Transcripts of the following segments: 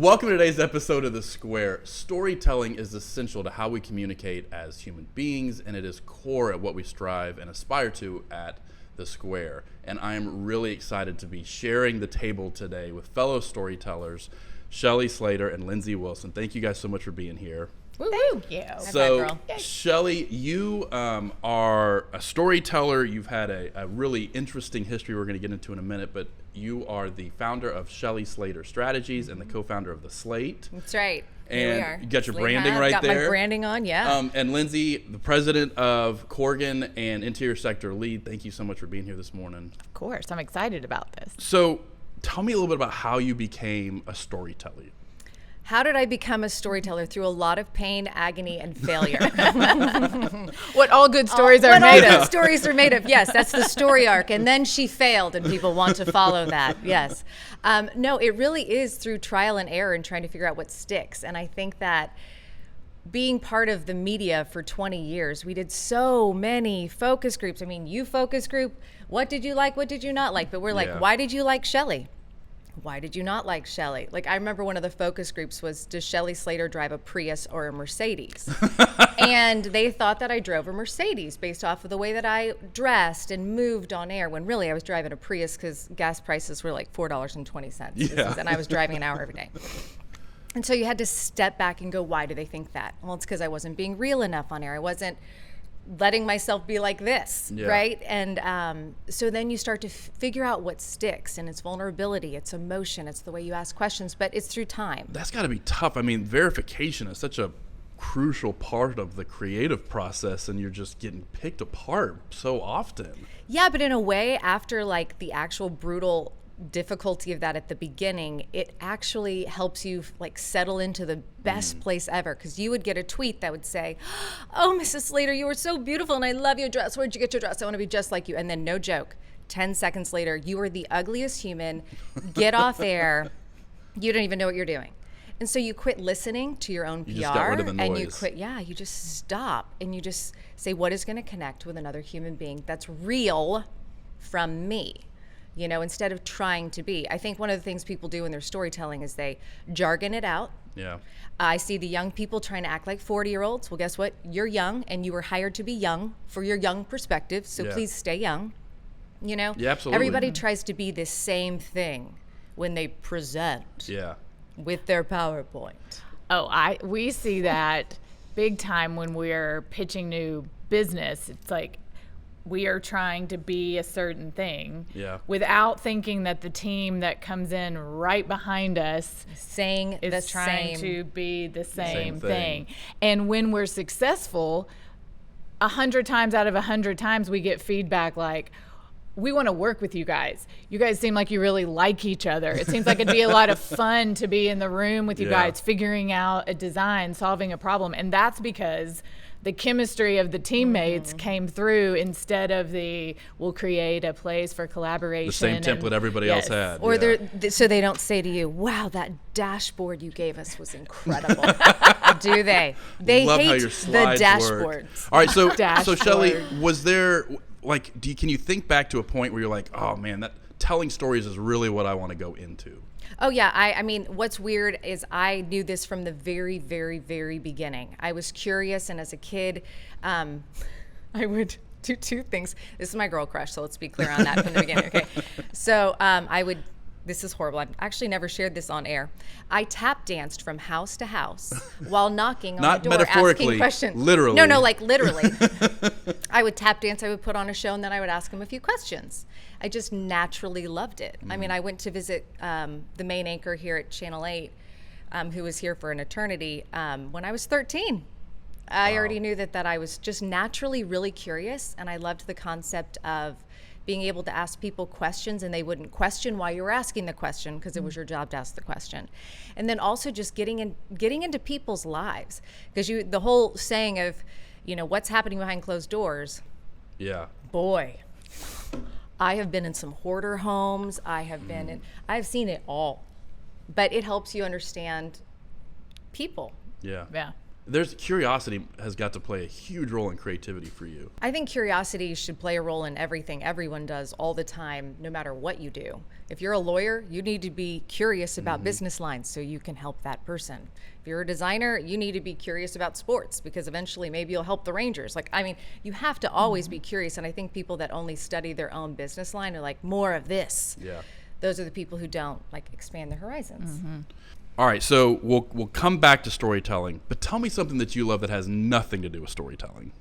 Welcome to today's episode of The Square. Storytelling is essential to how we communicate as human beings, and it is core at what we strive and aspire to at The Square. And I am really excited to be sharing the table today with fellow storytellers, Shelly Slater and Lindsay Wilson. Thank you guys so much for being here. Thank you. So, Shelly, you are a storyteller. You've had a really interesting history we're going to get into in a minute, but you are the founder of Shelly Slater Strategies and the co-founder of the Slate. That's right. And Here we are. you got your Slate branding hat. right got there. Got my branding on, yeah. And Lindsay, the president of Corgan and Interior Sector Lead, thank you so much for being here this morning. Of course, I'm excited about this. So tell me a little bit about how you became a storyteller. How did I become a storyteller? Through a lot of pain, agony, and failure. What all good stories are What all made good of. stories are made of. Yes, that's the story arc. And then she failed, and people want to follow that. Yes. No, it really is through trial and error and trying to figure out what sticks. And I think that being part of the media for 20 years, we did so many focus groups. I mean, you focus group, what did you like? What did you not like? But we're like, why did you like Shelly? Why did you not like Shelly? Like, I remember one of the focus groups was, does Shelly Slater drive a Prius or a Mercedes? And they thought that I drove a Mercedes based off of the way that I dressed and moved on air, when really I was driving a Prius because gas prices were like $4.20. And I was driving an hour every day. And so you had to step back and go, why do they think that? Well, it's because I wasn't being real enough on air. I wasn't letting myself be like this, right? And so then you start to figure out what sticks, and it's vulnerability, it's emotion, it's the way you ask questions, but it's through time. That's got to be tough. I mean, verification is such a crucial part of the creative process, and you're just getting picked apart so often. Yeah, but in a way, after like the actual brutal difficulty of that at the beginning, it actually helps you like settle into the best place ever, because you would get a tweet that would say, oh, Mrs. Slater, you were so beautiful and I love your dress. Where'd you get your dress? I want to be just like you. And then no joke, 10 seconds later, you are the ugliest human. Get off air. You don't even know what you're doing. And so you quit listening to your own PR, just got rid of the noise. And you quit, you just stop and you just say, what is going to connect with another human being that's real from me? You know, instead of trying to be. I think one of the things people do in their storytelling is they jargon it out. Yeah. I see the young people trying to act like 40-year-olds. Well, guess what? You're young, and you were hired to be young for your young perspective, so please stay young. You know? Yeah, absolutely. Everybody tries to be the same thing when they present with their PowerPoint. Oh, we see that big time when we're pitching new business. It's like, we are trying to be a certain thing without thinking that the team that comes in right behind us is trying to be the same thing. And when we're successful, 100 times out of 100 times we get feedback like, we want to work with you guys. You guys seem like you really like each other. It seems like it'd be a lot of fun to be in the room with you guys, figuring out a design, solving a problem. And that's because the chemistry of the teammates came through instead of we'll create a place for collaboration. The same template everybody else had. Or so they don't say to you, wow, that dashboard you gave us was incredible. Do they? They Love hate how your slides the dashboards. work. All right, so Shelly, was there, like, can you think back to a point where you're like, oh man, that telling stories is really what I want to go into? Oh, yeah. I mean, what's weird is I knew this from the very, very, very beginning. I was curious, and as a kid, I would do two things. This is my girl crush, so let's be clear on that from the beginning, okay? So this is horrible. I've actually never shared this on air. I tap danced from house to house while knocking on the door, asking questions. Literally. No, like literally. I would tap dance, I would put on a show, and then I would ask them a few questions. I just naturally loved it. I mean, I went to visit the main anchor here at Channel 8, who was here for an eternity, when I was 13. I already knew that I was just naturally really curious, and I loved the concept of being able to ask people questions and they wouldn't question why you were asking the question, because it was your job to ask the question. And then also just getting into people's lives, because the whole saying of, you know, what's happening behind closed doors. Yeah. Boy, I have been in some hoarder homes. I've seen it all, but it helps you understand people. Yeah. Yeah. curiosity has got to play a huge role in creativity for you. I think curiosity should play a role in everything everyone does all the time, no matter what you do. If you're a lawyer, you need to be curious about business lines so you can help that person. If you're a designer, you need to be curious about sports because eventually maybe you'll help the Rangers. You have to always be curious. And I think people that only study their own business line are like, more of this. Yeah. Those are the people who don't expand their horizons. All right, so we'll come back to storytelling, but tell me something that you love that has nothing to do with storytelling.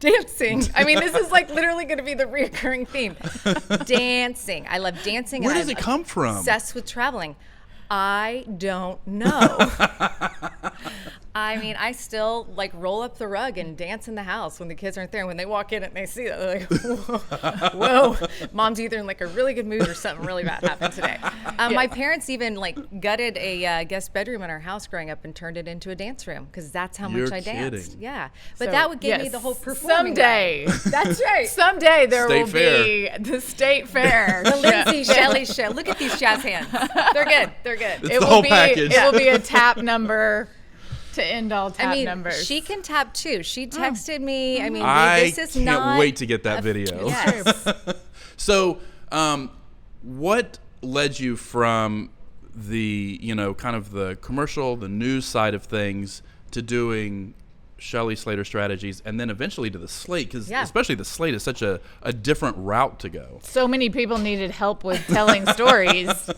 Dancing. This is literally going to be the reoccurring theme. Dancing. I love dancing. Where does it come from? Obsessed with traveling. I don't know. I still roll up the rug and dance in the house when the kids aren't there. When they walk in and they see that, they're like, whoa, Mom's either in a really good mood or something really bad happened today. My parents even gutted a guest bedroom in our house growing up and turned it into a dance room because that's how much I danced. Kidding. Yeah, but that would give me the whole performing. Someday, that's right. Someday there State will fair. Be the State Fair. The Lindsay Shelly show. Look at these jazz hands. They're good. They're good. It's the whole package. It will be a tap number. To end all tap numbers. She can tap too. She texted me. I this is can't not wait to get that video. Yes. So, what led you from the, kind of the commercial, the news side of things to doing Shelly Slater Strategies and then eventually to the Slate? Because especially the Slate is such a different route to go. So many people needed help with telling stories.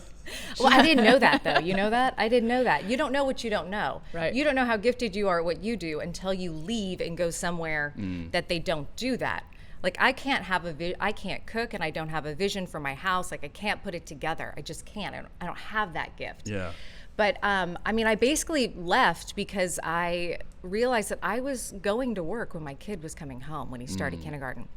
Well, I didn't know that, though. You know that? I didn't know that. You don't know what you don't know. Right. You don't know how gifted you are at what you do until you leave and go somewhere that they don't do that. I can't I can't cook, and I don't have a vision for my house. I can't put it together. I just can't. I don't have that gift. Yeah. But, I basically left because I realized that I was going to work when my kid was coming home when he started kindergarten.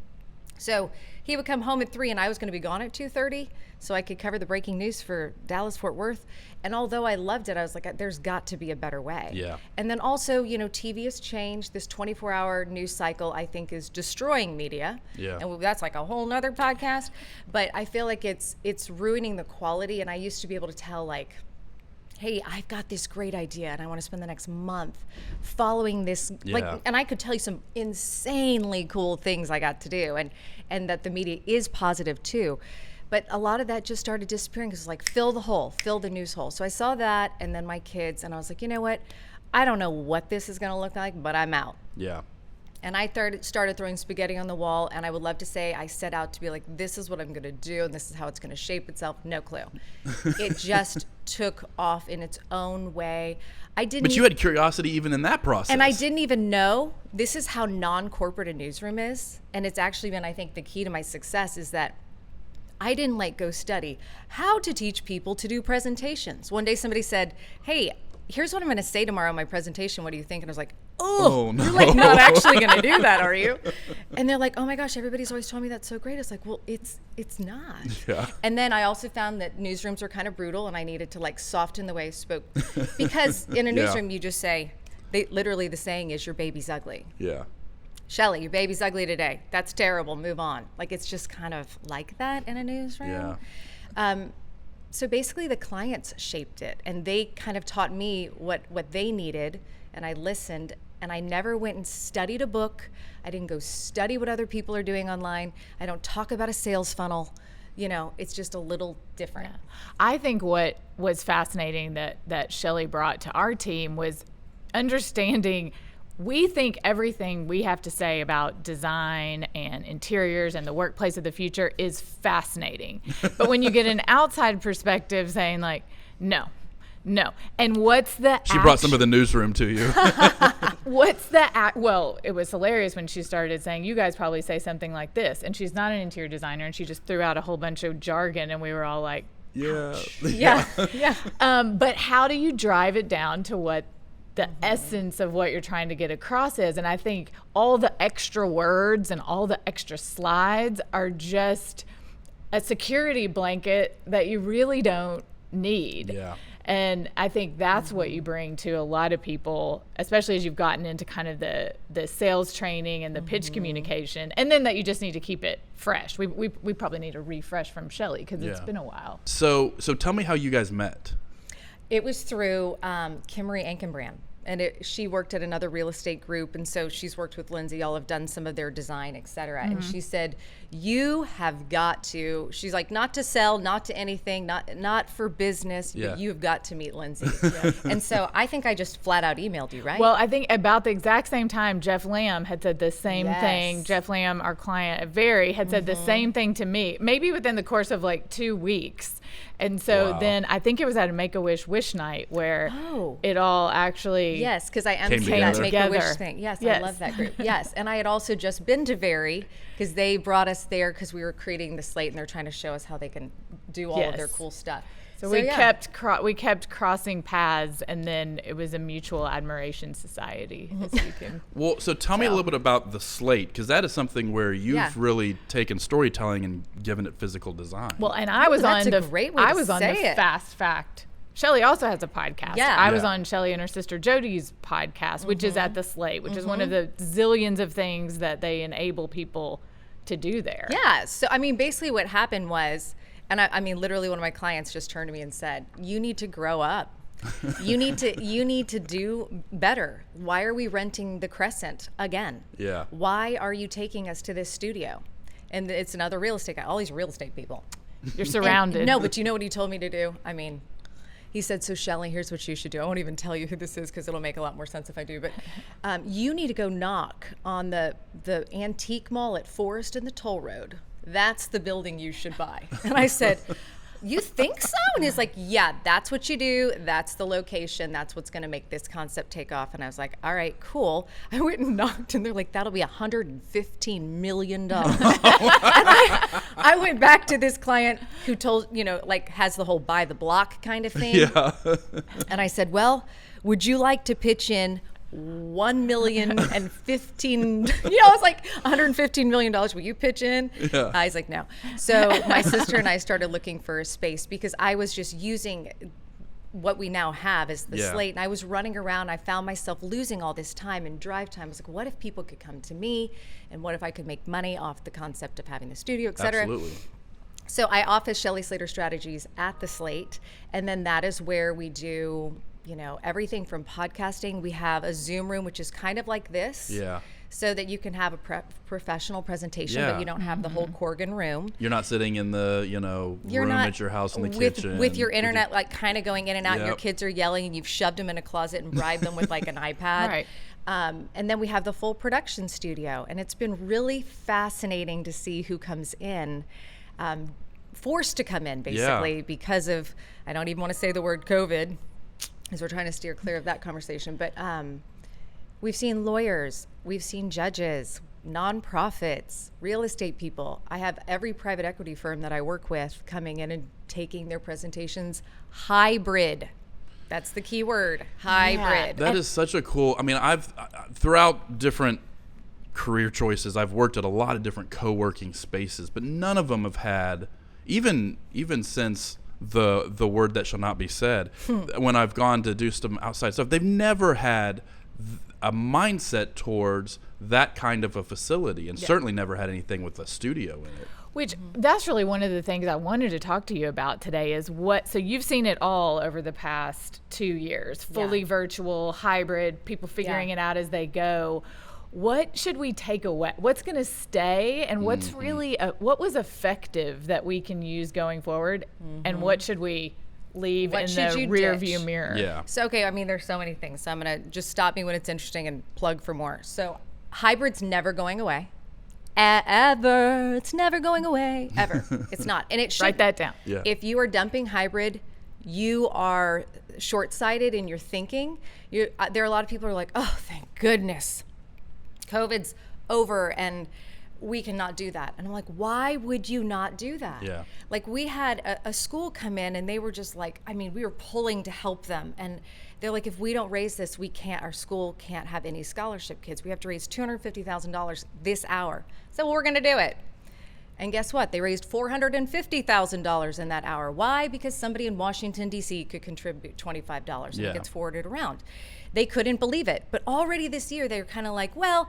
So he would come home at 3 and I was going to be gone at 2:30 so I could cover the breaking news for Dallas-Fort Worth. And although I loved it, I was like, there's got to be a better way. Yeah. And then also, TV has changed. This 24-hour news cycle, I think, is destroying media. Yeah. And that's a whole nother podcast. But I feel like it's ruining the quality. And I used to be able to tell, hey, I've got this great idea and I want to spend the next month following this. And I could tell you some insanely cool things I got to do and that the media is positive too. But a lot of that just started disappearing because it's fill the hole, fill the news hole. So I saw that and then my kids and I was like, you know what? I don't know what this is going to look like, but I'm out. Yeah. And I started throwing spaghetti on the wall, and I would love to say I set out to be this is what I'm going to do, and this is how it's going to shape itself. No clue. It just took off in its own way. But you had curiosity even in that process. And I didn't even know this is how non-corporate a newsroom is. And it's actually been, I think, the key to my success is that I didn't go study how to teach people to do presentations. One day somebody said, hey, here's what I'm going to say tomorrow in my presentation. What do you think? And I was like, oh no. You're not actually going to do that, are you? And they're like, oh my gosh, everybody's always told me that's so great. It's like, well, it's not. Yeah. And then I also found that newsrooms are kind of brutal and I needed to soften the way I spoke. Because in a newsroom, you just say, literally the saying is your baby's ugly. Yeah. Shelly, your baby's ugly today. That's terrible. Move on. It's just kind of like that in a newsroom. Yeah. So basically the clients shaped it and they kind of taught me what they needed and I listened and I never went and studied a book. I didn't go study what other people are doing online. I don't talk about a sales funnel. It's just a little different. Yeah. I think what was fascinating that Shelly brought to our team was understanding we think everything we have to say about design and interiors and the workplace of the future is fascinating. But when you get an outside perspective saying no. And what's the She brought some of the newsroom to you. Well, it was hilarious when she started saying, you guys probably say something like this. And she's not an interior designer and she just threw out a whole bunch of jargon and we were all like, yeah. Yeah. But how do you drive it down to what the essence of what you're trying to get across is? And I think all the extra words and all the extra slides are just a security blanket that you really don't need. Yeah. And I think that's what you bring to a lot of people, especially as you've gotten into kind of the sales training and the pitch communication, and then that you just need to keep it fresh. We probably need a refresh from Shelly because it's been a while. So tell me how you guys met. It was through Kimmery Ankenbrand. and she worked at another real estate group, and so she's worked with Lindsay. Y'all have done some of their design, et cetera. And she said, you have got to, she's like, not to sell, not to anything, not for business, but you've got to meet Lindsay. And so I think I just flat out emailed you, right? Well, I think about the exact same time, Jeff Lamb had said the same thing. Jeff Lamb, our client at Very, had said the same thing to me, maybe within the course of like 2 weeks. And so then I think it was at a Make-A-Wish wish night where it all actually yes, because I emceed that Make-A-Wish thing. Yes, I love that group. Yes, and I had also just been to Very because they brought us there because we were creating the Slate and they're trying to show us how they can do all of their cool stuff. So we kept crossing paths, and then it was a mutual admiration society. As you can well, so tell me a little bit about the Slate, because that is something where you've really taken storytelling and given it physical design. Well, and I was on the it. Fast Fact. Shelly also has a podcast. Yeah. I was on Shelly and her sister Jody's podcast, which is at the Slate, which is one of the zillions of things that they enable people to do there. Yeah. So I mean, basically what happened was, and I mean, literally one of my clients just turned to me and said, you need to grow up. You need to do better. Why are we renting the Crescent again? Yeah. Why are you taking us to this studio? And it's another real estate guy, all these real estate people. You're surrounded. No, but you know what he told me to do? I mean, he said, so Shelly, here's what you should do. I won't even tell you who this is because it'll make a lot more sense if I do. But you need to go knock on the antique mall at Forest and the Toll Road. That's the building you should buy. And I said, you think so? And he's like, yeah, that's what you do. That's the location. That's what's going to make this concept take off. And I was like, all right, cool. I went and knocked, and they're like, that'll be $115 million. And I went back to this client who told, like has the whole buy the block kind of thing. Yeah. And I said, well, would you like to pitch in $1,015,000, I was like, $115 million, will you pitch in? Yeah. He's like, no. So my sister and I started looking for a space because I was just using what we now have as the Slate, and I was running around. I found myself losing all this time and drive time. I was like, what if people could come to me, and what if I could make money off the concept of having the studio, et cetera? Absolutely. So I office Shelly Slater Strategies at the Slate, and then that is where we do everything from podcasting. We have a Zoom room, which is kind of like this. Yeah. So that you can have a professional presentation, but you don't have the whole Corgan room. You're not sitting in the, room at your house in the kitchen. With your internet, like kind of going in and out, and your kids are yelling, and you've shoved them in a closet and bribed them with like an iPad. Right. And then we have the full production studio. And it's been really fascinating to see who comes in, forced to come in basically because of, I don't even want to say the word COVID, because we're trying to steer clear of that conversation. But we've seen lawyers, we've seen judges, nonprofits, real estate people. I have every private equity firm that I work with coming in and taking their presentations hybrid. That's the key word, hybrid. That is such a cool, I've, throughout different career choices, I've worked at a lot of different co-working spaces, but none of them have had, even since the word that shall not be said, when I've gone to do some outside stuff, they've never had a mindset towards that kind of a facility, and certainly never had anything with a studio in it. Which that's really one of the things I wanted to talk to you about today is so you've seen it all over the past 2 years, fully virtual, hybrid, people figuring it out as they go. What should we take away? What's going to stay, and what's really what was effective that we can use going forward, and what should we leave in the rear view mirror? Yeah. So, okay, there's so many things. So I'm going to just stop me when it's interesting and plug for more. So hybrid's never going away. Ever. It's never going away. Ever. It's not. And it should. Write that down. Yeah. If you are dumping hybrid, you are short-sighted in your thinking. There are a lot of people who are like, oh, thank goodness. COVID's over and we cannot do that. And I'm like, why would you not do that? Yeah. Like we had a school come in and they were just like, we were pulling to help them. And they're like, if we don't raise this, our school can't have any scholarship kids. We have to raise $250,000 this hour. So we're going to do it. And guess what? They raised $450,000 in that hour. Why? Because somebody in Washington, D.C. could contribute $25 and it gets forwarded around. They couldn't believe it. But already this year, they were kind of like, well,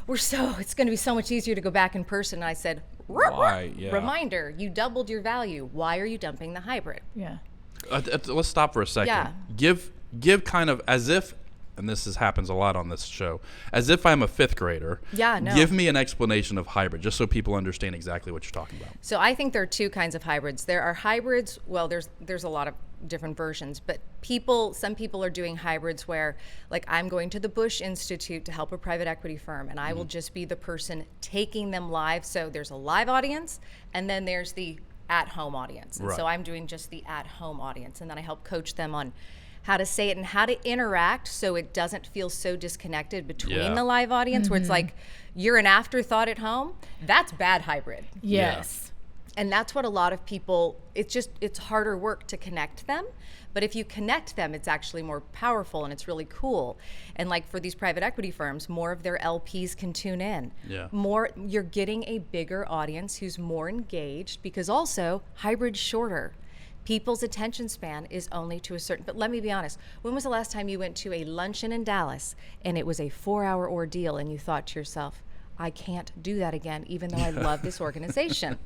it's going to be so much easier to go back in person. And I said, why? Yeah. Reminder, you doubled your value. Why are you dumping the hybrid? Yeah. Let's stop for a second. Yeah. Give kind of as if and happens a lot on this show, as if I'm a fifth grader. Yeah, no. Give me an explanation of hybrid, just so people understand exactly what you're talking about. So I think there are two kinds of hybrids. There are hybrids, well, there's a lot of different versions, but some people are doing hybrids where, like, I'm going to the Bush Institute to help a private equity firm, and I will just be the person taking them live. So there's a live audience, and then there's the at-home audience. And so I'm doing just the at-home audience, and then I help coach them on how to say it and how to interact so it doesn't feel so disconnected between the live audience where it's like you're an afterthought at home. That's bad hybrid. Yes. And that's what a lot of people, it's harder work to connect them. But if you connect them, it's actually more powerful and it's really cool. And like for these private equity firms, more of their LPs can tune in. Yeah. You're getting a bigger audience who's more engaged, because also hybrid's shorter. People's attention span is only to a certain, but let me be honest, when was the last time you went to a luncheon in Dallas and it was a 4-hour ordeal and you thought to yourself, I can't do that again, even though I love this organization,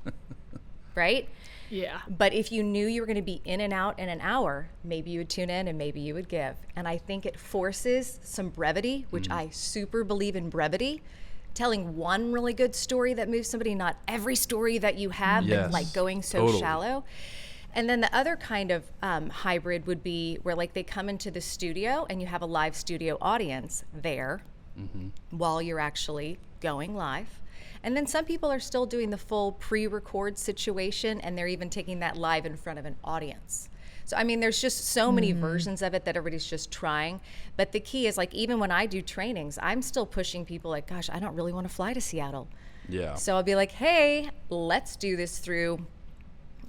right? Yeah. But if you knew you were going to be in and out in an hour, maybe you would tune in and maybe you would give. And I think it forces some brevity, which I super believe in brevity. Telling one really good story that moves somebody, not every story that you have, but like going so shallow. And then the other kind of hybrid would be where like they come into the studio and you have a live studio audience there while you're actually going live. And then some people are still doing the full pre-record situation, and they're even taking that live in front of an audience. So, I mean, there's just so many versions of it that everybody's just trying. But the key is, like, even when I do trainings, I'm still pushing people like, gosh, I don't really want to fly to Seattle. Yeah. So I'll be like, hey, let's do this through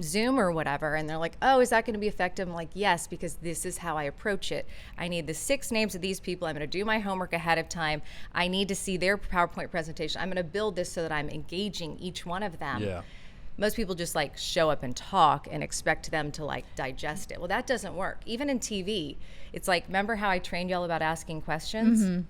Zoom or whatever. And they're like, oh, is that going to be effective? I'm like, yes, because this is how I approach it. I need the 6 names of these people. I'm going to do my homework ahead of time. I need to see their PowerPoint presentation. I'm going to build this so that I'm engaging each one of them. Yeah. Most people just like show up and talk and expect them to like digest it. Well, that doesn't work. Even in TV, it's like, remember how I trained y'all about asking questions?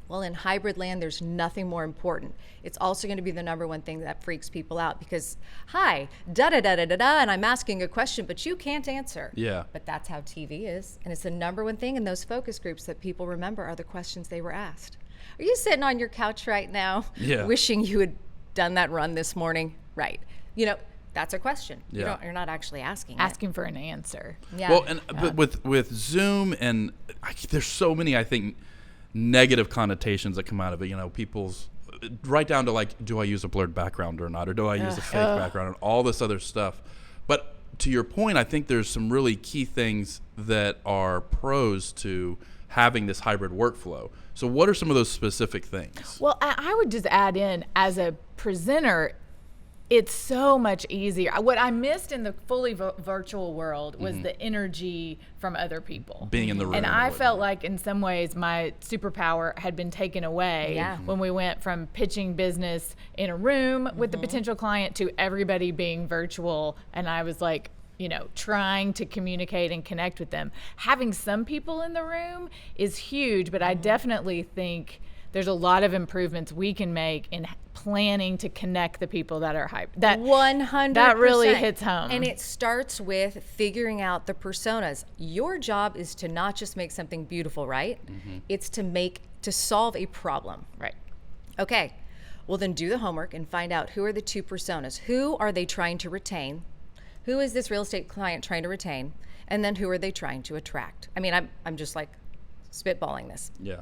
Well, in hybrid land, there's nothing more important. It's also going to be the number one thing that freaks people out because, hi, da-da-da-da-da-da, and I'm asking a question, but you can't answer. Yeah. But that's how TV is. And it's the number one thing in those focus groups that people remember are the questions they were asked. Are you sitting on your couch right now wishing you had done that run this morning? Right. You know, that's a question. Yeah. You're not actually asking for an answer. Yeah. Well, and but with Zoom, and there's so many, I think, negative connotations that come out of it. You know, people's right down to like, do I use a blurred background or not, or do I use a fake background, and all this other stuff. But to your point, I think there's some really key things that are pros to having this hybrid workflow. So what are some of those specific things? Well, I would just add in, as a presenter, it's so much easier. What I missed in the fully virtual world was the energy from other people. Being in the room. And I felt like in some ways my superpower had been taken away when we went from pitching business in a room with the potential client to everybody being virtual. And I was like, you know, trying to communicate and connect with them. Having some people in the room is huge, but I definitely think there's a lot of improvements we can make in planning to connect the people that are hyped. That 100%. That really hits home. And it starts with figuring out the personas. Your job is to not just make something beautiful, right? It's to solve a problem. Right. Okay. Well, then do the homework and find out who are the 2 personas. Who are they trying to retain? Who is this real estate client trying to retain? And then who are they trying to attract? I mean, I'm just like spitballing this. Yeah.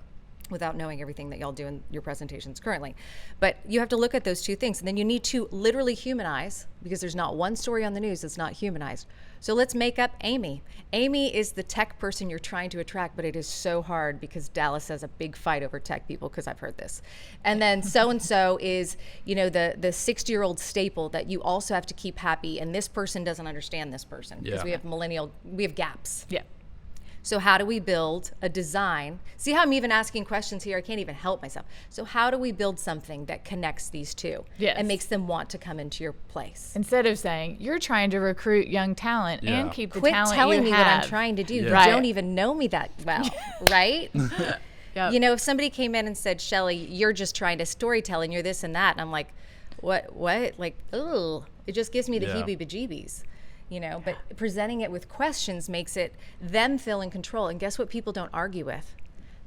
Without knowing everything that y'all do in your presentations currently. But you have to look at those 2 things, and then you need to literally humanize, because there's not one story on the news that's not humanized. So let's make up Amy. Amy is the tech person you're trying to attract, but it is so hard because Dallas has a big fight over tech people, because I've heard this. And then so-and-so is, you know, the 60-year-old staple that you also have to keep happy, and this person doesn't understand this person because we have gaps. Yeah. So how do we build a design? See how I'm even asking questions here? I can't even help myself. So how do we build something that connects these 2 and makes them want to come into your place? Instead of saying, you're trying to recruit young talent and keep the talent you have. Quit telling me what I'm trying to do. You don't even know me that well, right? Yep. You know, if somebody came in and said, Shelly, you're just trying to storytell and you're this and that, and I'm like, what? Like, oh, it just gives me the heebie-jeebies. You know, but presenting it with questions makes it them feel in control. And guess what people don't argue with?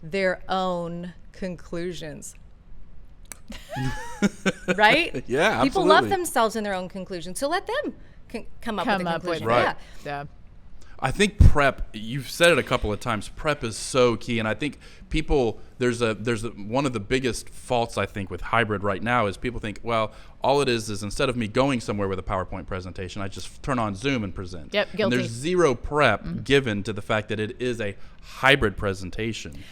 their own conclusions. Right? Yeah, People absolutely. love themselves in their own conclusions. So let them come up with a conclusion. Right. Yeah. I think prep, you've said it a couple of times, prep is so key. And I think people, one of the biggest faults I think with hybrid right now is people think, well, all it is instead of me going somewhere with a PowerPoint presentation, I just turn on Zoom and present. Yep, guilty. And there's zero prep given to the fact that it is a hybrid presentation.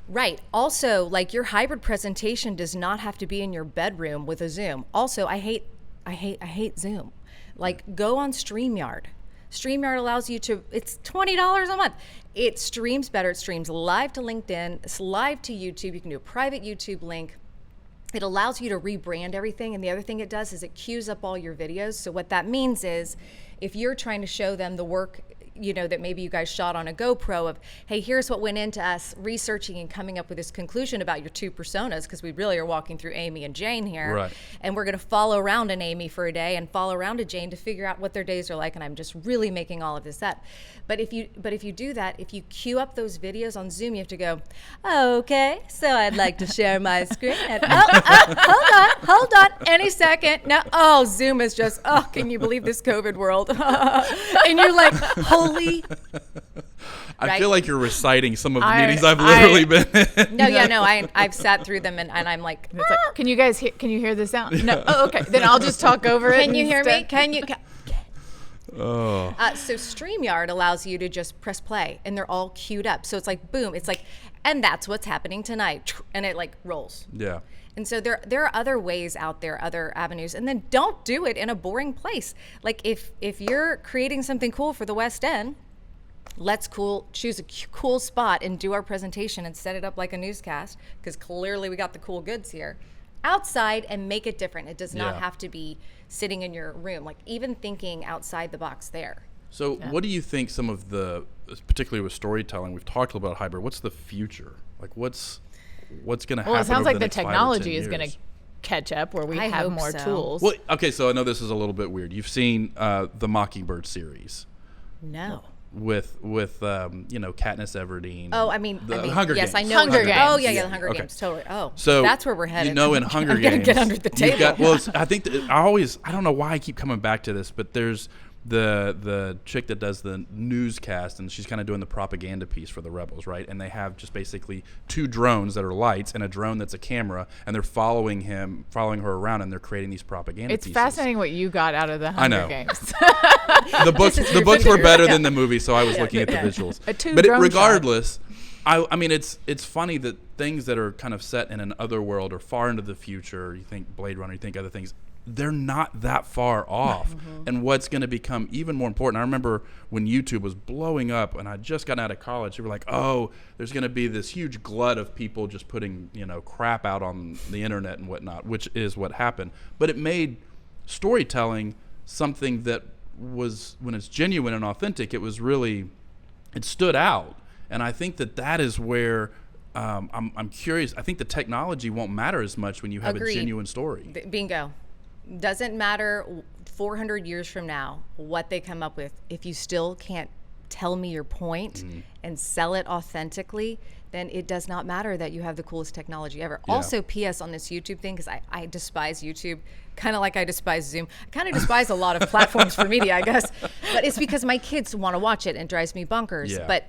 Right. Also, like, your hybrid presentation does not have to be in your bedroom with a Zoom. Also, I hate Zoom. Like, go on StreamYard. StreamYard allows you to, it's $20 a month. It streams better. It streams live to LinkedIn. It's live to YouTube. You can do a private YouTube link. It allows you to rebrand everything. And the other thing it does is it queues up all your videos. So what that means is if you're trying to show them the work, you know, that maybe you guys shot on a GoPro of, hey, here's what went into us researching and coming up with this conclusion about your two personas, because we really are walking through Amy and Jane here. Right. And we're going to follow around an Amy for a day and follow around a Jane to figure out what their days are like. And I'm just really making all of this up. But if you do that, if you queue up those videos on Zoom, you have to go, okay, so I'd like to share my screen. And, hold on, any second. Now, Zoom is just, can you believe this COVID world? And you're like, holy. I feel like you're reciting some of the meetings I've literally been in. No, I've sat through them and I'm like, it's like, can you hear the sound? No. Oh, okay. Then I'll just talk over it. Can you hear me? Can you? Oh. So StreamYard allows you to just press play and they're all queued up. So it's like, boom, it's like, and that's what's happening tonight. And it like rolls. Yeah. And so there are other ways out there, other avenues. And then don't do it in a boring place. Like if you're creating something cool for the West End, let's choose a cool spot and do our presentation and set it up like a newscast, because clearly we got the cool goods here. Outside and make it different. It does not have to be sitting in your room. Like even thinking outside the box there. So what do you think some of the, particularly with storytelling, we've talked a little about hybrid, what's the future? Like what's going to happen? Well, it sounds over like the technology is going to catch up where we have more tools. Well, okay, so I know this is a little bit weird. You've seen the Mockingbird series. No. With Katniss Everdeen. Oh, I mean, Hunger Games. Yes, I know Hunger Games. Oh, yeah, the Hunger Games. Totally. Oh, so that's where we're headed. You know, in Hunger I'm Games, gonna get under the table. I think I don't know why I keep coming back to this, but there's the chick that does the newscast, and she's kind of doing the propaganda piece for the rebels, right? And they have just basically two drones that are lights and a drone that's a camera, and they're following her around, and they're creating these propaganda pieces. It's fascinating what you got out of the Hunger Games. The books were better than the movie, so I was looking at the visuals. But regardless, I mean, it's funny that things that are kind of set in an other world or far into the future, you think Blade Runner, you think other things, they're not that far off. And what's going to become even more important, I remember when YouTube was blowing up and I'd just gotten out of college, they were like, oh, there's going to be this huge glut of people just putting, crap out on the internet and whatnot, which is what happened. But it made storytelling something that was, when it's genuine and authentic, it stood out. And I think that is where I'm curious. I think the technology won't matter as much when you have a genuine story. Bingo. Doesn't matter 400 years from now what they come up with. If you still can't tell me your point and sell it authentically, then it does not matter that you have the coolest technology ever. Yeah. Also, P.S. on this YouTube thing, because I despise YouTube, kind of like I despise Zoom. I kind of despise a lot of platforms for media, I guess. But it's because my kids want to watch it and it drives me bonkers. Yeah. But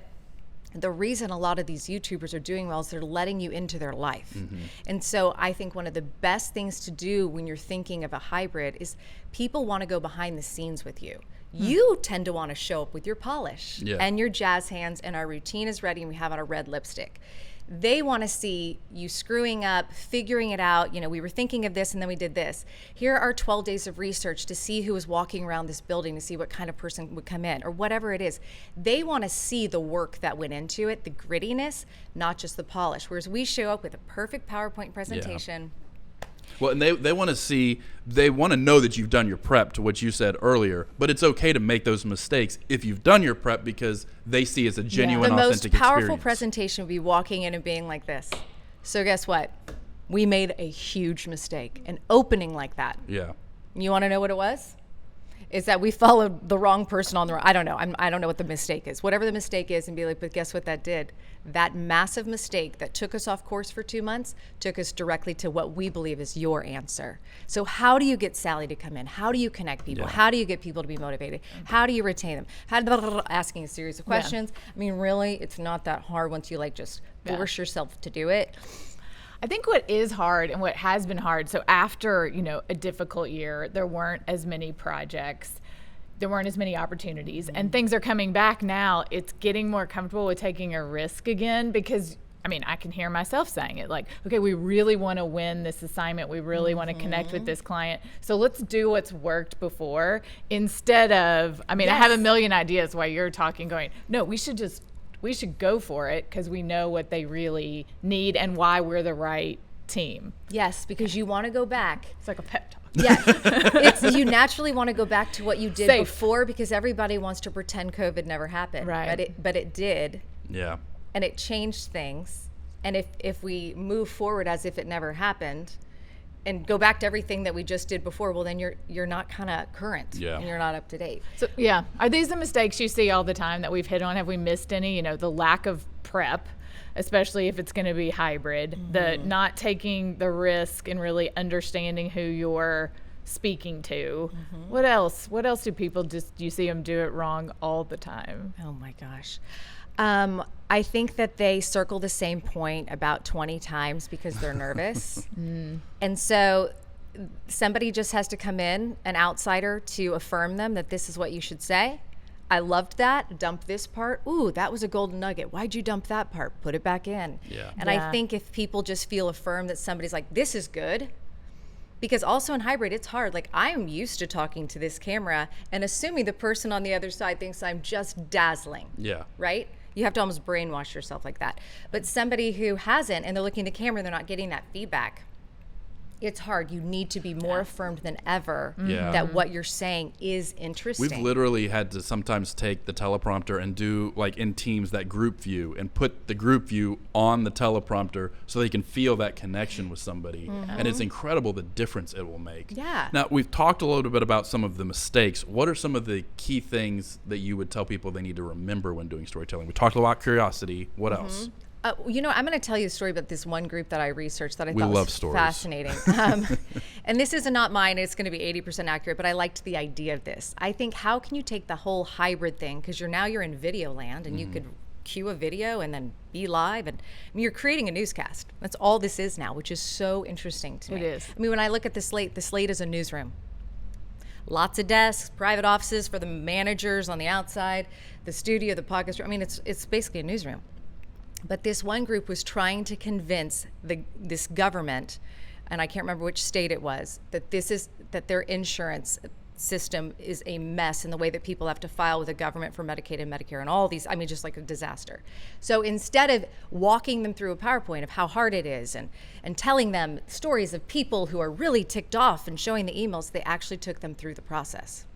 the reason a lot of these YouTubers are doing well is they're letting you into their life. And so I think one of the best things to do when you're thinking of a hybrid is people want to go behind the scenes with you. You tend to want to show up with your polish and your jazz hands, and our routine is ready and we have on a red lipstick. They want to see you screwing up, figuring it out. We were thinking of this and then we did this. Here are 12 days of research to see who was walking around this building, to see what kind of person would come in or whatever it is. They want to see the work that went into it, the grittiness, not just the polish. Whereas we show up with a perfect PowerPoint presentation. Yeah. Well, and they want to know that you've done your prep, to what you said earlier, but it's okay to make those mistakes if you've done your prep, because they see it's a genuine, authentic experience. The most powerful presentation would be walking in and being like this. So guess what? We made a huge mistake, an opening like that. Yeah. You want to know what it was? is that we followed the wrong person on the wrong, I don't know. I don't know what the mistake is. Whatever the mistake is, and be like, but guess what that did? That massive mistake that took us off course for 2 months took us directly to what we believe is your answer. So how do you get Sally to come in? How do you connect people? Yeah. How do you get people to be motivated? How do you retain them? Asking a series of questions. Yeah. I mean, really, it's not that hard once you like just force yourself to do it. I think what is hard and what has been hard, so after, a difficult year, there weren't as many projects, there weren't as many opportunities, and things are coming back now. It's getting more comfortable with taking a risk again because, I can hear myself saying it, like, okay, we really want to win this assignment. We really want to connect with this client. So let's do what's worked before instead of, I have a million ideas while you're talking going, no, we should go for it because we know what they really need and why we're the right team. Yes, because you want to go back. It's like a pep talk. Yeah, you naturally want to go back to what you did before because everybody wants to pretend COVID never happened. Right. But it did. Yeah. And it changed things. And if we move forward as if it never happened and go back to everything that we just did before, well, then you're not kind of current and you're not up to date. So, are these the mistakes you see all the time that we've hit on? Have we missed any? The lack of prep, especially if it's going to be hybrid, the not taking the risk and really understanding who you're speaking to. What else? What else do people you see them do it wrong all the time? Oh my gosh. I think that they circle the same point about 20 times because they're nervous. And so somebody just has to come in, an outsider, to affirm them that this is what you should say. I loved that. Dump this part. Ooh, that was a golden nugget. Why'd you dump that part? Put it back in. Yeah. And I think if people just feel affirmed that somebody's like, this is good, because also in hybrid, it's hard. Like, I am used to talking to this camera and assuming the person on the other side thinks I'm just dazzling. Yeah. Right? You have to almost brainwash yourself like that. But somebody who hasn't and they're looking at the camera and they're not getting that feedback, it's hard. You need to be more affirmed than ever that what you're saying is interesting. We've literally had to sometimes take the teleprompter and do, like in Teams, that group view and put the group view on the teleprompter so they can feel that connection with somebody. And it's incredible the difference it will make. Yeah. Now, we've talked a little bit about some of the mistakes. What are some of the key things that you would tell people they need to remember when doing storytelling? We talked about curiosity. What else? I'm going to tell you a story about this one group that I researched that I thought was fascinating. And this is not mine. It's going to be 80% accurate, but I liked the idea of this. I think, how can you take the whole hybrid thing, because you're in video land and you could cue a video and then be live, and you're creating a newscast. That's all this is now, which is so interesting to me. It is. When I look at the Slate is a newsroom. Lots of desks, private offices for the managers on the outside, the studio, the podcast room. It's basically a newsroom. But this one group was trying to convince this government, and I can't remember which state it was, that their insurance system is a mess in the way that people have to file with the government for Medicaid and Medicare and all these, just like a disaster. So instead of walking them through a PowerPoint of how hard it is and telling them stories of people who are really ticked off and showing the emails, they actually took them through the process.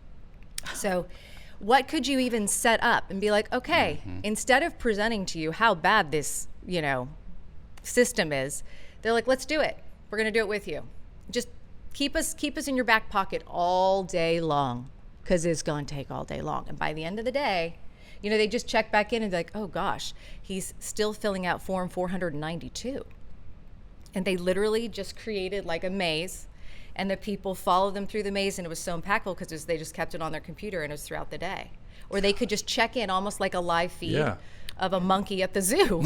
So what could you even set up and be like, okay, instead of presenting to you how bad this, system is, they're like, let's do it. We're going to do it with you. Just keep us in your back pocket all day long, because it's going to take all day long. And by the end of the day, they just check back in and be like, oh gosh, he's still filling out form 492. And they literally just created like a maze, and the people followed them through the maze, and it was so impactful because they just kept it on their computer, and it was throughout the day. Or they could just check in almost like a live feed of a monkey at the zoo.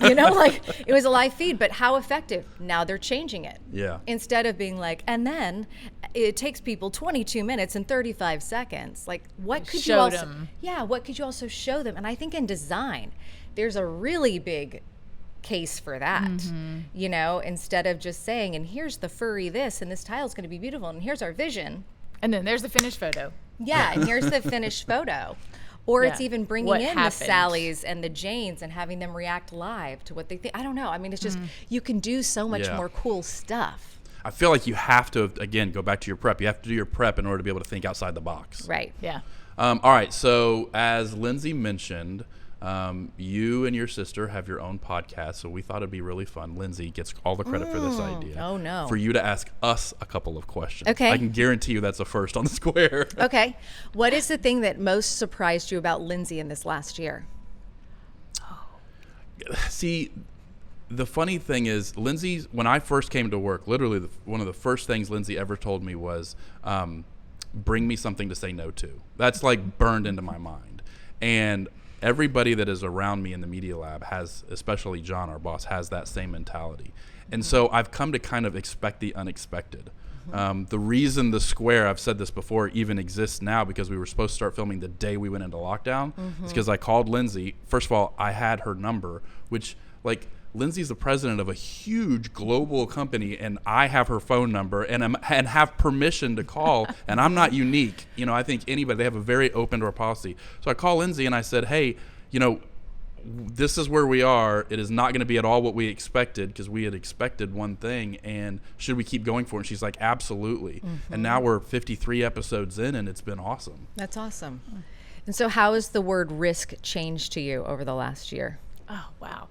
Like it was a live feed, but how effective? Now they're changing it. Yeah. Instead of being like, and then it takes people 22 minutes and 35 seconds. Like, what could you also show them? And I think in design, there's a really big case for that, instead of just saying, and here's the furry this, and this tile's going to be beautiful, and here's our vision. And then there's the finished photo. Yeah, and here's the finished photo. Or it's even bringing the Sallys and the Janes and having them react live to what they think. I don't know. It's just, you can do so much more cool stuff. I feel like you have to, again, go back to your prep. You have to do your prep in order to be able to think outside the box. Right. Yeah. All right. So as Lindsay mentioned, You and your sister have your own podcast, so we thought it'd be really fun. Lindsay gets all the credit for this idea. Oh, no. For you to ask us a couple of questions. Okay. I can guarantee you that's a first on the Square. Okay. What is the thing that most surprised you about Lindsay in this last year? See, the funny thing is, Lindsay, when I first came to work, literally one of the first things Lindsay ever told me was, bring me something to say no to. That's like burned into my mind. And everybody that is around me in the Media Lab has, especially John, our boss, has that same mentality. And so I've come to kind of expect the unexpected. The reason the Square, I've said this before, even exists now, because we were supposed to start filming the day we went into lockdown, is because I called Lindsay. First of all, I had her number, which, like, Lindsay's the president of a huge global company, and I have her phone number and have permission to call, and I'm not unique. You know, I think anybody, they have a very open door policy. So I called Lindsay and I said, hey, you know, this is where we are. It is not going to be at all what we expected, because we had expected one thing, and should we keep going for it? And she's like, absolutely. And now we're 53 episodes in, and it's been awesome. That's awesome. And so how has the word risk changed to you over the last year? Oh, wow.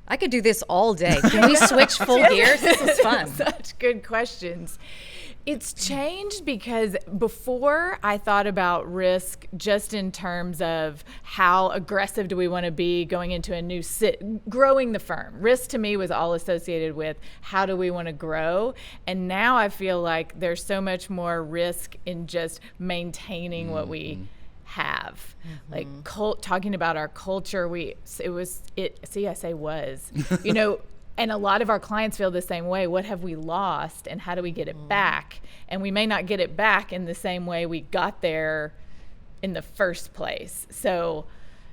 I could do this all day. Can we switch full gears? This is fun. Such good questions. It's changed because before I thought about risk just in terms of how aggressive do we want to be going into a new growing the firm. Risk to me was all associated with how do we want to grow. And now I feel like there's so much more risk in just maintaining what we have. Like talking about our culture, you know, and a lot of our clients feel the same way. What have we lost, and how do we get it back? And we may not get it back in the same way we got there in the first place. So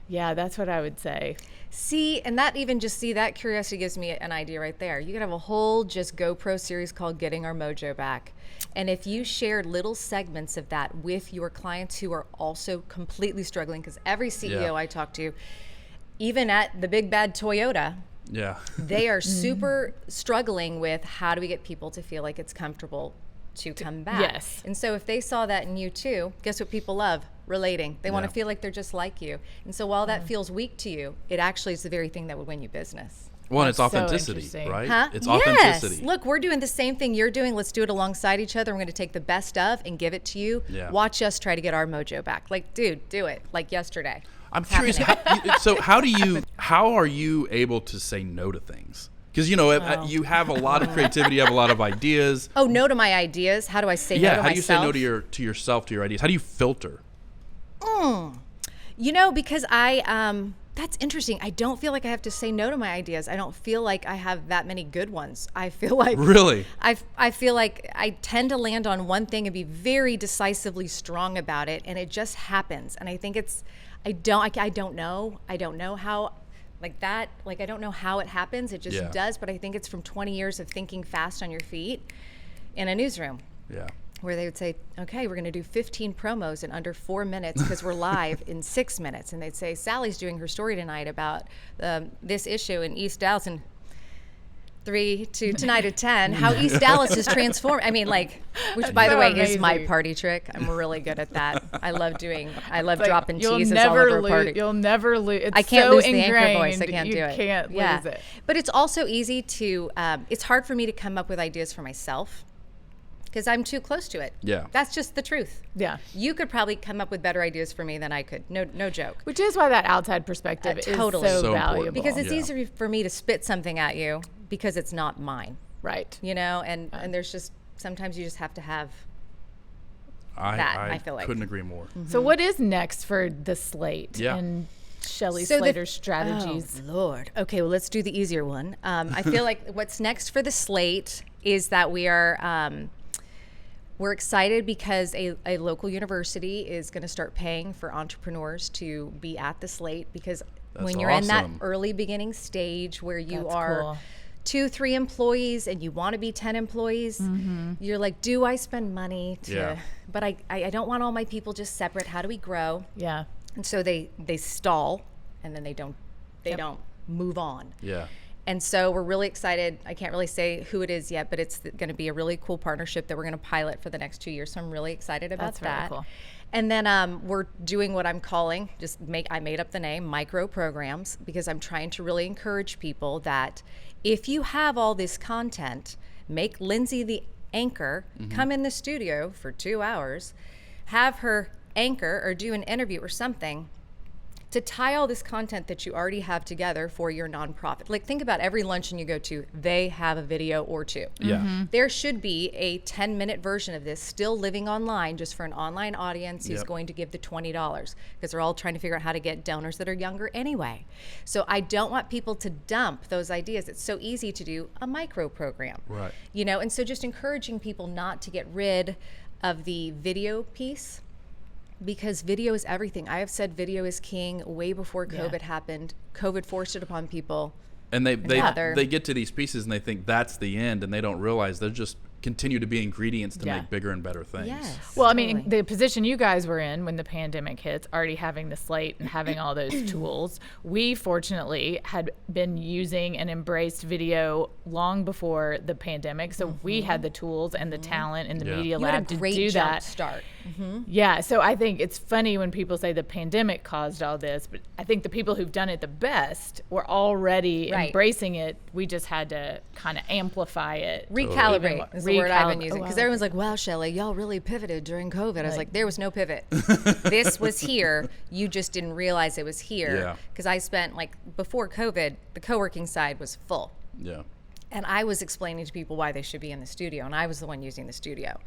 yeah, that's what I would say. That curiosity gives me an idea right there. You could have a whole just GoPro series called Getting Our Mojo Back. And if you shared little segments of that with your clients who are also completely struggling, because every CEO I talk to, even at the big bad Toyota, they are super struggling with how do we get people to feel like it's comfortable to come back. Yes. And so if they saw that in you too, guess what people love? Relating. They want to feel like they're just like you. And so while that feels weak to you, it actually is the very thing that would win you business. Well, and it's authenticity, right? It's authenticity. Yes. Look, we're doing the same thing you're doing. Let's do it alongside each other. We're going to take the best of and give it to you. Watch us try to get our mojo back. Like, dude, do it. Like yesterday. I'm curious. How are you able to say no to things? Because, you know, you have a lot of creativity, you have a lot of ideas. Oh, no to my ideas? How do I say no to myself? Yeah, how do you say no to yourself, to your ideas? How do you filter? You know, because that's interesting. I don't feel like I have to say no to my ideas. I don't feel like I have that many good ones. I feel like really, I feel like I tend to land on one thing and be very decisively strong about it, and it just happens. And I think I don't know how, like that. Like I don't know how it happens. It just does. But I think it's from 20 years of thinking fast on your feet in a newsroom. Yeah. Where they would say, okay, we're going to do 15 promos in under 4 minutes because we're live in 6 minutes. And they'd say, Sally's doing her story tonight about this issue in East Dallas, and 3 to tonight at 10, how East Dallas is transformed. I mean, like, which by the way is my party trick. I'm really good at that. I love dropping cheeses all over party. You'll never lose. It's I can't so lose the ingrained, anchor voice. I can't do it. You can't lose it. But it's also easy to, it's hard for me to come up with ideas for myself, because I'm too close to it. Yeah. That's just the truth. Yeah. You could probably come up with better ideas for me than I could. No joke. Which is why that outside perspective is totally so valuable. Because it's easier for me to spit something at you because it's not mine. Right. You know, and there's just, sometimes you just have to have that, I feel like. Couldn't agree more. So what is next for the Slate and Shelly Slater's strategies? Oh, Lord. Okay, well, let's do the easier one. I feel like what's next for the Slate is that we are... we're excited because a local university is going to start paying for entrepreneurs to be at the Slate, because when you're in that early beginning stage where you are 2-3 employees and you want to be 10 employees, you're like, do I spend money to, but I don't want all my people just separate. How do we grow? Yeah. And so they stall, and then they don't move on. Yeah. And so we're really excited. I can't really say who it is yet, but it's going to be a really cool partnership that we're going to pilot for the next 2 years. So I'm really excited about that. Really cool. And then we're doing what I'm calling, I made up the name, micro programs, because I'm trying to really encourage people that if you have all this content, make Lindsay the anchor, come in the studio for 2 hours, have her anchor or do an interview or something to tie all this content that you already have together for your nonprofit. Like, think about every luncheon you go to, they have a video or two. Yeah. There should be a 10-minute version of this still living online just for an online audience who's going to give the $20, because they're all trying to figure out how to get donors that are younger anyway. So I don't want people to dump those ideas. It's so easy to do a micro program. Right. You know, and so just encouraging people not to get rid of the video piece, because video is everything. I have said video is king way before COVID happened. COVID forced it upon people. And they get to these pieces and they think that's the end, and they don't realize they're just continue to be ingredients to make bigger and better things. Yes, well, I mean, the position you guys were in when the pandemic hits, already having the Slate and having all those tools, we fortunately had been using and embraced video long before the pandemic. So we had the tools and the talent in the media lab to do that. You had a great jump start. Yeah, so I think it's funny when people say the pandemic caused all this, but I think the people who've done it the best were already embracing it. We just had to kind of amplify it. Recalibrate is the word I've been using. Because everyone's like, wow, Shelly, y'all really pivoted during COVID. I was like, there was no pivot. This was here. You just didn't realize it was here. Because I spent, like, before COVID, the co-working side was full. Yeah. And I was explaining to people why they should be in the studio. And I was the one using the studio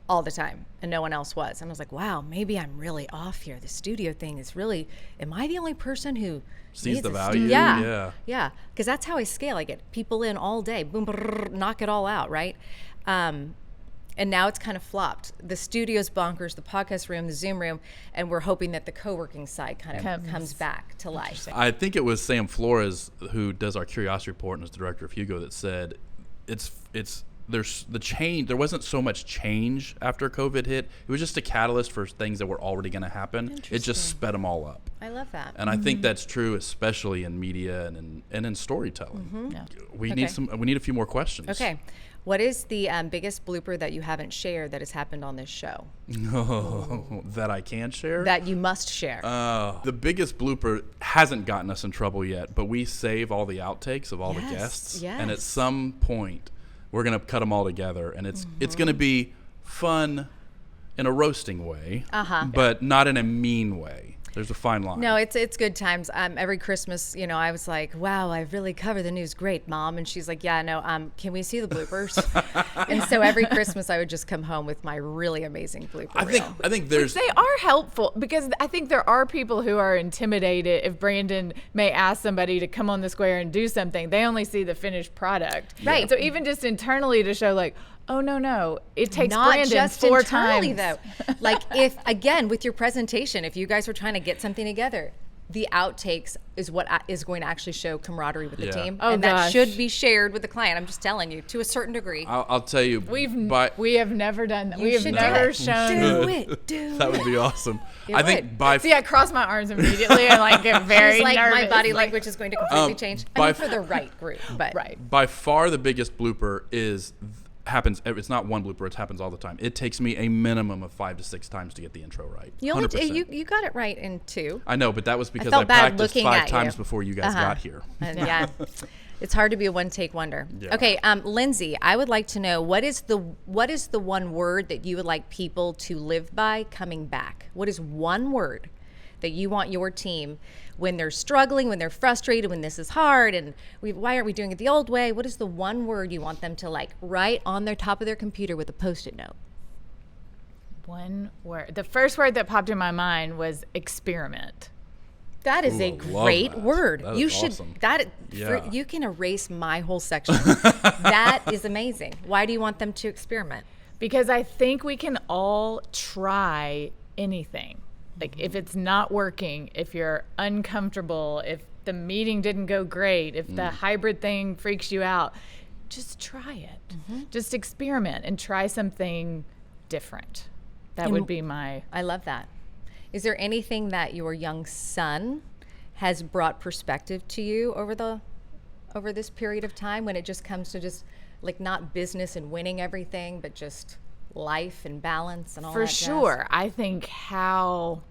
all the time, and no one else was. And I was like, wow, maybe I'm really off here. The studio thing is really, am I the only person who sees the value? Yeah, because that's how I scale. I get people in all day, boom, brrr, knock it all out, right? And now it's kind of flopped. The studio's bonkers, the podcast room, the Zoom room, and we're hoping that the co-working side kind of comes back to life. I think it was Sam Flores, who does our Curiosity Report and is the director of Hugo, that said there's the change. There wasn't so much change after COVID hit. It was just a catalyst for things that were already going to happen. It just sped them all up. I love that. And I think that's true, especially in media and in storytelling. We need a few more questions. Okay. What is the biggest blooper that you haven't shared that has happened on this show? That I can share? That you must share. The biggest blooper hasn't gotten us in trouble yet, but we save all the outtakes of all the guests. Yes. And at some point, we're going to cut them all together. And it's going to be fun in a roasting way, but not in a mean way. There's a fine line. No, it's good times. Every Christmas, you know, I was like, wow, I really cover the news great, Mom. And she's like, yeah, no, can we see the bloopers? And so every Christmas I would just come home with my really amazing blooper I think there's... They are helpful, because I think there are people who are intimidated if Brandon may ask somebody to come on the Square and do something. They only see the finished product. Right. So even just internally to show, like, oh, no, it takes not Brandon just 4 internally, times. Though. Like, if, again, with your presentation, if you guys were trying to get something together, the outtakes is what is going to actually show camaraderie with the team. Oh, and gosh. that should be shared with the client. I'm just telling you, to a certain degree. I'll tell you. We have never done that. We have should never do shown. Do it. That would be awesome. I think See, I cross my arms immediately and like get very like nervous. my body language is going to completely change. I mean, for the right group, but by far the biggest blooper happens. It's not one blooper. It happens all the time. It takes me a minimum of 5 to 6 times to get the intro right. You got it right in 2. I know, but that was because I practiced 5 times before you guys got here. Yeah. It's hard to be a one-take wonder. Yeah. Okay, Lindsay, I would like to know what is the one word that you would like people to live by coming back? What is one word that you want your team, when they're struggling, when they're frustrated, when this is hard, and why aren't we doing it the old way? What is the one word you want them to like write on their top of their computer with a Post-it note? One word. The first word that popped in my mind was experiment. That is a great word. That you is should awesome. you can erase my whole section. That is amazing. Why do you want them to experiment? Because I think we can all try anything. Like, if it's not working, if you're uncomfortable, if the meeting didn't go great, if the hybrid thing freaks you out, just try it. Just experiment and try something different. That would be I love that. Is there anything that your young son has brought perspective to you over this period of time, when it just comes to just like not business and winning everything, but just life and balance and all For that sure. jazz? I think how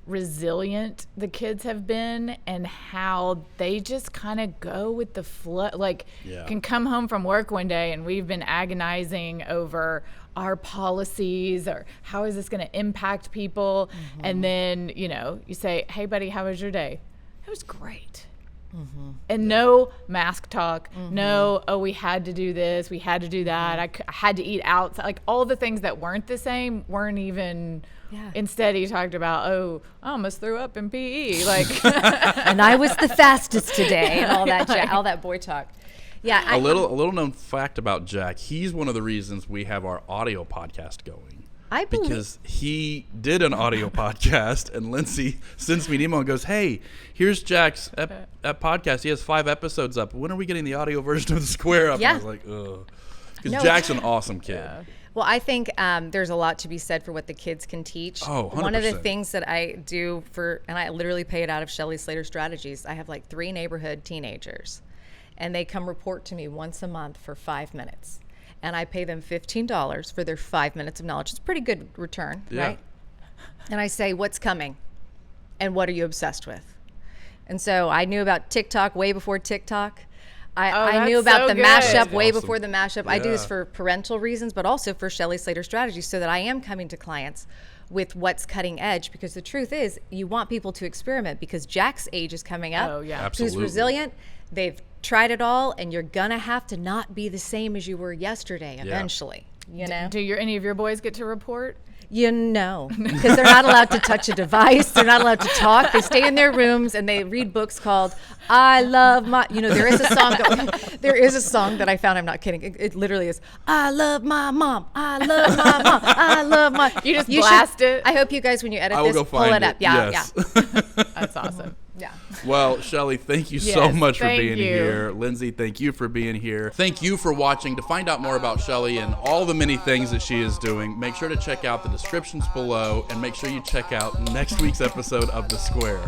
resilient the kids have been and how they just kind of go with the flow. Like, can come home from work one day and we've been agonizing over our policies or how is this going to impact people. And then, you know, you say, hey, buddy, how was your day? It was great. And no mask talk, no, oh, we had to do this, we had to do that, I had to eat out. Like, all the things that weren't the same weren't even, instead he talked about, oh, I almost threw up in PE. Like, and I was the fastest today and all that, all that boy talk. Yeah. A little known fact about Jack, he's one of the reasons we have our audio podcast going. Because he did an audio podcast, and Lindsay sends me an email and goes, hey, here's Jack's podcast. He has 5 episodes up. When are we getting the audio version of The Square up? Yeah. And I was like, ugh. Because Jack's an awesome kid. Yeah. Well, I think there's a lot to be said for what the kids can teach. Oh, 100%. One of the things that I do and I literally pay it out of Shelly Slater Strategies, I have like 3 neighborhood teenagers, and they come report to me once a month for 5 minutes. And I pay them $15 for their 5 minutes of knowledge. It's a pretty good return, right? And I say, what's coming? And what are you obsessed with? And so I knew about TikTok way before TikTok. I knew about the mashup way before the mashup. I do this for parental reasons, but also for Shelly Slater Strategies, so that I am coming to clients with what's cutting edge, because the truth is you want people to experiment, because Jack's age is coming up. Oh, yeah. Absolutely. Who's resilient. They've tried it all, and you're gonna have to not be the same as you were yesterday eventually. You know? Do any of your boys get to report? You know, because they're not allowed to touch a device. They're not allowed to talk. They stay in their rooms and they read books called "I Love My." You know, there is a song that I found. I'm not kidding. It literally is "I love my mom. I love my mom. I love my." You just blast it. I hope you guys, when you edit I will this, go pull find it up. Yeah, yes. That's awesome. Yeah. Well, Shelly, thank you so much for being you. here. Lindsay, thank you for being here. Thank you for watching. To find out more about Shelly and all the many things that she is doing, make sure to check out the descriptions below, and make sure you check out next week's episode of The Square.